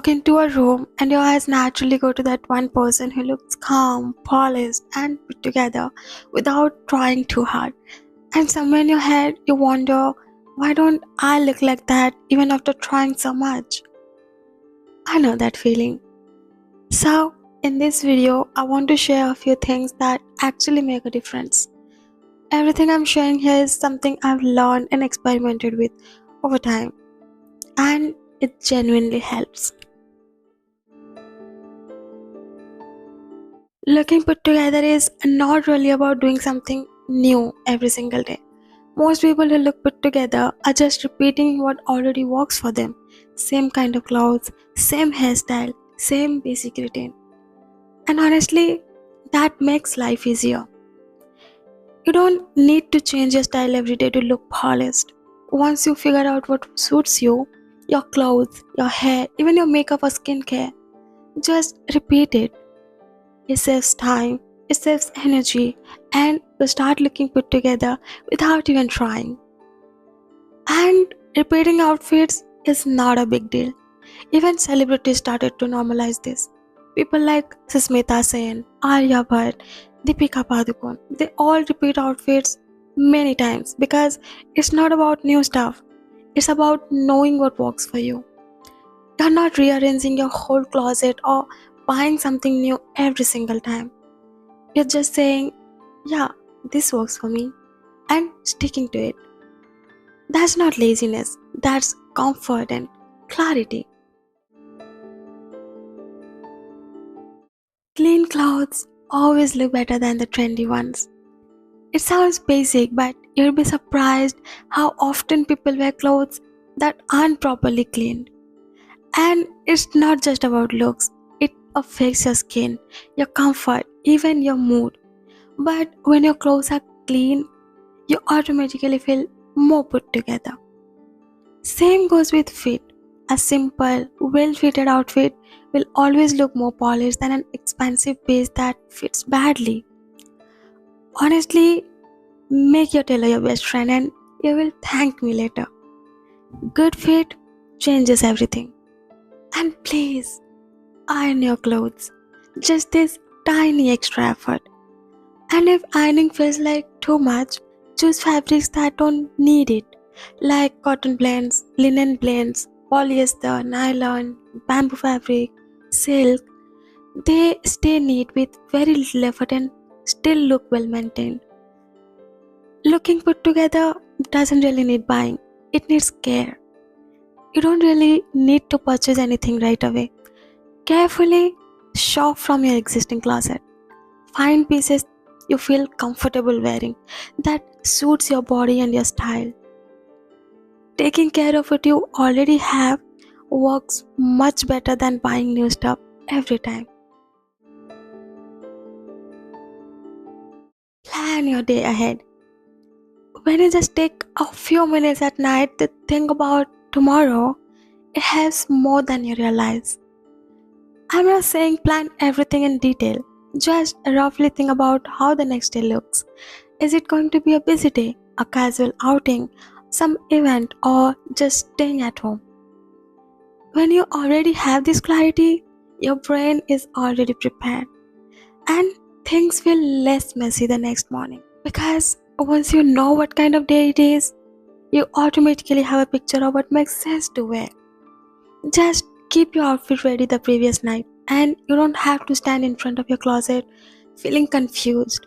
walk into a room and your eyes naturally go to that one person who looks calm, polished, and put together without trying too hard. And somewhere in your head, you wonder, why don't I look like that even after trying so much? I know that feeling. So, in this video, I want to share a few things that actually make a difference. Everything I'm sharing here is something I've learned and experimented with over time, and it genuinely helps. Looking put together is not really about doing something new every single day. Most people who look put together are just repeating what already works for them. Same kind of clothes, same hairstyle, same basic routine. And honestly, that makes life easier. You don't need to change your style every day to look polished. Once you figure out what suits you, your clothes, your hair, even your makeup or skincare, just repeat it. It saves time, it saves energy, and you start looking put together without even trying. And repeating outfits is not a big deal. Even celebrities started to normalize this. People like Susmita Sen, Arya Bhatt, Deepika Padukone, they all repeat outfits many times because it's not about new stuff. It's about knowing what works for you. You're not rearranging your whole closet or buying something new every single time. You're just saying, yeah, this works for me, and sticking to it. That's not laziness, that's comfort and clarity. Clean clothes always look better than the trendy ones. It sounds basic, but you'll be surprised how often people wear clothes that aren't properly cleaned. And it's not just about looks, it affects your skin, your comfort, even your mood. But when your clothes are clean, you automatically feel more put together. Same goes with fit. A simple, well fitted outfit will always look more polished than an expensive piece that fits badly. Honestly, make your tailor your best friend and you will thank me later. Good fit changes everything. And please, iron your clothes. Just this tiny extra effort. And if ironing feels like too much, choose fabrics that don't need it, like cotton blends, linen blends, polyester, nylon, bamboo fabric, silk. They stay neat with very little effort and still look well maintained. Looking put together doesn't really need buying, it needs care. You don't really need to purchase anything right away. Carefully shop from your existing closet. Find pieces you feel comfortable wearing that suits your body and your style. Taking care of what you already have works much better than buying new stuff every time. Plan your day ahead. When you just take a few minutes at night to think about tomorrow, it helps more than you realize. I'm not saying plan everything in detail, just roughly think about how the next day looks. Is it going to be a busy day, a casual outing, some event, or just staying at home? When you already have this clarity, your brain is already prepared and things feel less messy the next morning. Because once you know what kind of day it is, you automatically have a picture of what makes sense to wear. Just keep your outfit ready the previous night and you don't have to stand in front of your closet feeling confused.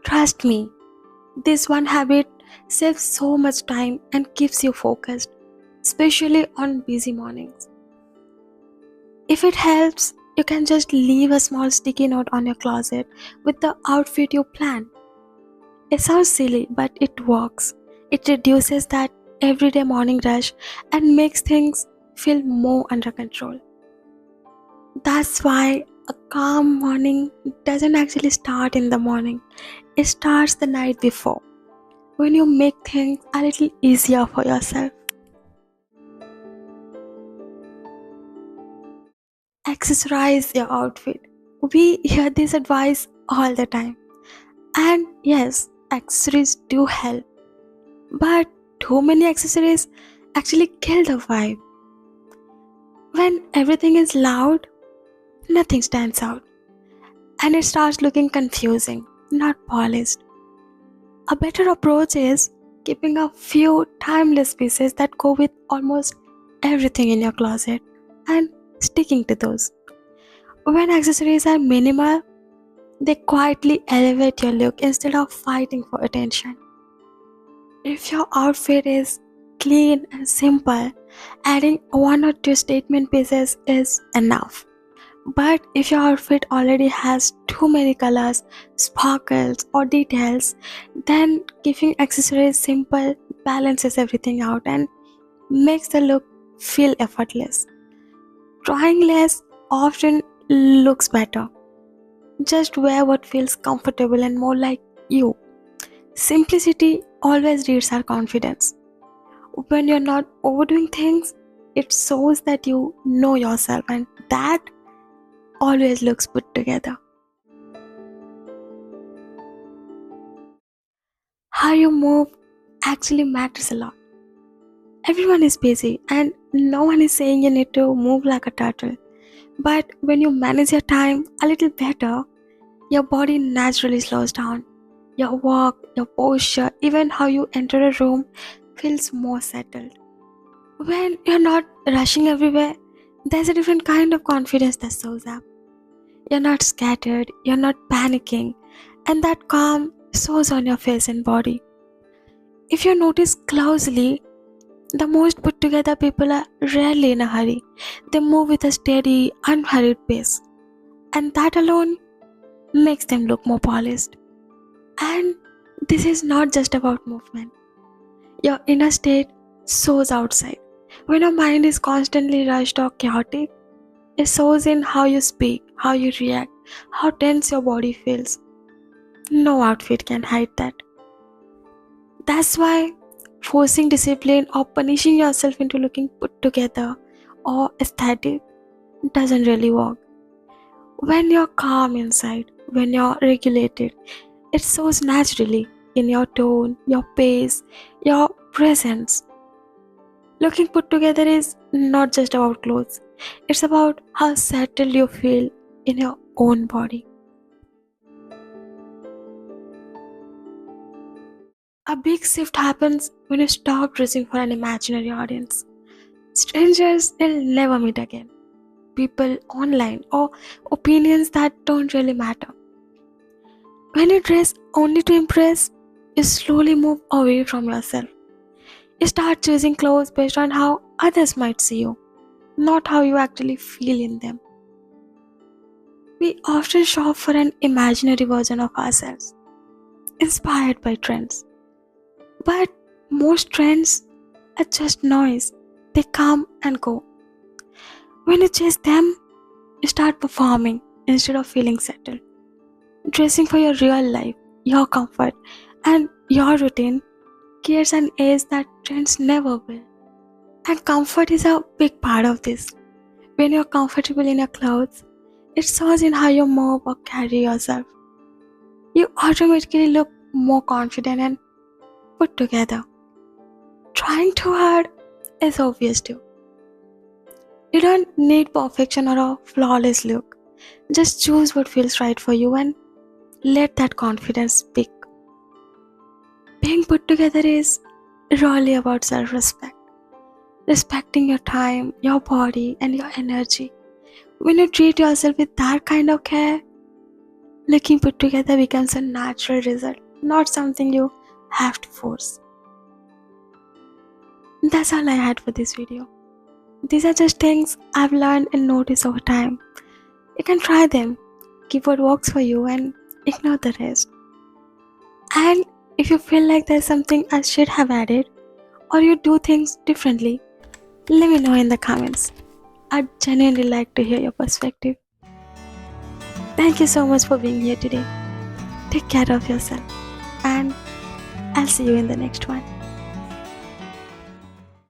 Trust me, this one habit saves so much time and keeps you focused, especially on busy mornings. If it helps, you can just leave a small sticky note on your closet with the outfit you plan. It sounds silly, but it works. It reduces that everyday morning rush and makes things feel more under control. That's why a calm morning doesn't actually start in the morning, it starts the night before, when you make things a little easier for yourself. Accessorize your outfit. We hear this advice all the time. And yes, accessories do help. But too many accessories actually kill the vibe. When everything is loud, nothing stands out, and it starts looking confusing, not polished. A better approach is keeping a few timeless pieces that go with almost everything in your closet and sticking to those. When accessories are minimal, they quietly elevate your look instead of fighting for attention. If your outfit is clean and simple, adding one or two statement pieces is enough. But if your outfit already has too many colors, sparkles, or details, then keeping accessories simple balances everything out and makes the look feel effortless. Trying less often looks better. Just wear what feels comfortable and more like you. Simplicity always reads our confidence. When you're not overdoing things, it shows that you know yourself, and that always looks put together. How you move actually matters a lot. Everyone is busy and no one is saying you need to move like a turtle. But when you manage your time a little better, your body naturally slows down. Your walk, your posture, even how you enter a room feels more settled. When you're not rushing everywhere, there's a different kind of confidence that shows up. You're not scattered, you're not panicking, and that calm shows on your face and body. If you notice closely, the most put together people are rarely in a hurry. They move with a steady, unhurried pace, and that alone makes them look more polished. And this is not just about movement. Your inner state shows outside. When your mind is constantly rushed or chaotic, it shows in how you speak, how you react, how tense your body feels. No outfit can hide that. That's why forcing discipline or punishing yourself into looking put together or aesthetic doesn't really work. When you're calm inside, when you're regulated, it shows naturally in your tone, your pace, your presence. Looking put together is not just about clothes, it's about how settled you feel in your own body. A big shift happens when you stop dressing for an imaginary audience. Strangers you'll never meet again, people online, or opinions that don't really matter. When you dress only to impress, you slowly move away from yourself. You start choosing clothes based on how others might see you, not how you actually feel in them. We often shop for an imaginary version of ourselves, inspired by trends. But most trends are just noise. They come and go. When you chase them, you start performing instead of feeling settled. Dressing for your real life, your comfort, and your routine creates an edge that trends never will. And comfort is a big part of this. When you're comfortable in your clothes, it shows in how you move or carry yourself. You automatically look more confident and put together. Trying too hard is obvious too. You don't need perfection or a flawless look. Just choose what feels right for you and let that confidence speak. Being put together is really about self-respect. Respecting your time, your body, and your energy. When you treat yourself with that kind of care, looking put together becomes a natural result, not something you have to force. That's all I had for this video. These are just things I've learned and noticed over time. You can try them, keep what works for you, and ignore the rest. And if you feel like there's something I should have added, or you do things differently, let me know in the comments. I'd genuinely like to hear your perspective. Thank you so much for being here today. Take care of yourself, and I'll see you in the next one.